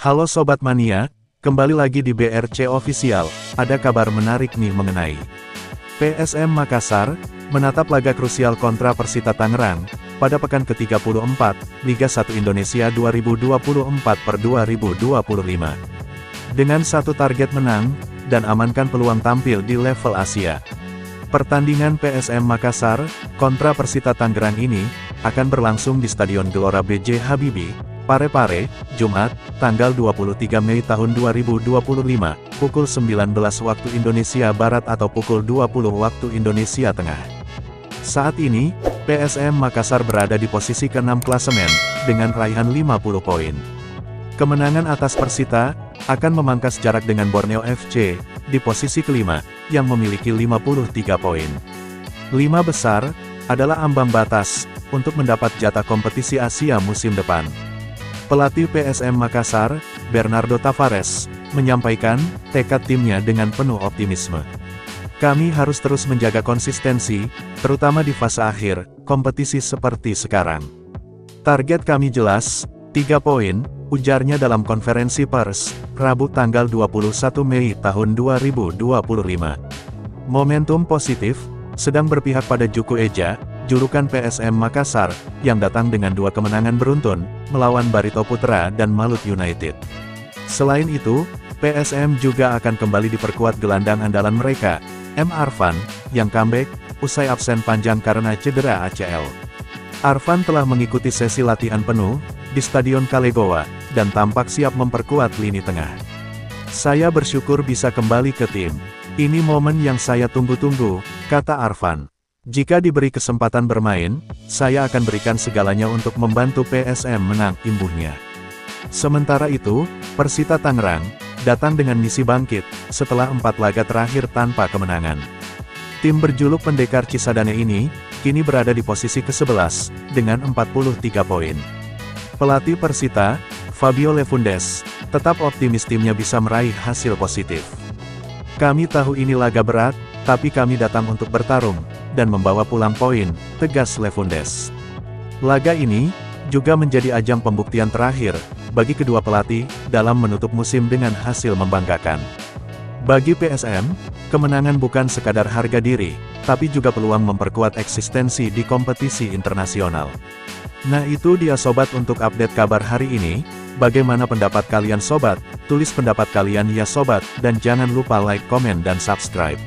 Halo Sobat Mania, kembali lagi di BRC Official. Ada kabar menarik nih mengenai PSM Makassar, menatap laga krusial kontra Persita Tangerang, pada pekan ke-34, Liga 1 Indonesia 2024/2025. Dengan satu target menang, dan amankan peluang tampil di level Asia. Pertandingan PSM Makassar, kontra Persita Tangerang ini, akan berlangsung di Stadion Gelora B.J. Habibie, Parepare, Jumat, tanggal 23 Mei tahun 2025, pukul 19 waktu Indonesia Barat atau pukul 20 waktu Indonesia Tengah. Saat ini, PSM Makassar berada di posisi ke-6 klasemen, dengan raihan 50 poin. Kemenangan atas Persita, akan memangkas jarak dengan Borneo FC, di posisi kelima, yang memiliki 53 poin. 5 besar, adalah ambang batas, untuk mendapat jatah kompetisi Asia musim depan. Pelatih PSM Makassar, Bernardo Tavares, menyampaikan tekad timnya dengan penuh optimisme. Kami harus terus menjaga konsistensi, terutama di fase akhir kompetisi seperti sekarang. Target kami jelas, 3 poin, ujarnya dalam konferensi pers, Rabu tanggal 21 Mei tahun 2025. Momentum positif, sedang berpihak pada Juku Eja, julukan PSM Makassar, yang datang dengan 2 kemenangan beruntun, melawan Barito Putra dan Malut United. Selain itu, PSM juga akan kembali diperkuat gelandang andalan mereka, M. Arfan, yang comeback, usai absen panjang karena cedera ACL. Arfan telah mengikuti sesi latihan penuh, di Stadion Kalegowa, dan tampak siap memperkuat lini tengah. Saya bersyukur bisa kembali ke tim. Ini momen yang saya tunggu-tunggu, kata Arfan. Jika diberi kesempatan bermain, saya akan berikan segalanya untuk membantu PSM menang, imbuhnya. Sementara itu, Persita Tangerang, datang dengan misi bangkit, setelah 4 laga terakhir tanpa kemenangan. Tim berjuluk Pendekar Cisadane ini, kini berada di posisi ke-11, dengan 43 poin. Pelatih Persita, Fabio Lefundes, tetap optimis timnya bisa meraih hasil positif. Kami tahu ini laga berat, tapi kami datang untuk bertarung, dan membawa pulang poin, tegas Lefundes. Laga ini, juga menjadi ajang pembuktian terakhir, bagi kedua pelatih, dalam menutup musim dengan hasil membanggakan. Bagi PSM, kemenangan bukan sekadar harga diri, tapi juga peluang memperkuat eksistensi di kompetisi internasional. Nah itu dia sobat untuk update kabar hari ini. Bagaimana pendapat kalian sobat? Tulis pendapat kalian ya sobat, dan jangan lupa like, komen dan subscribe.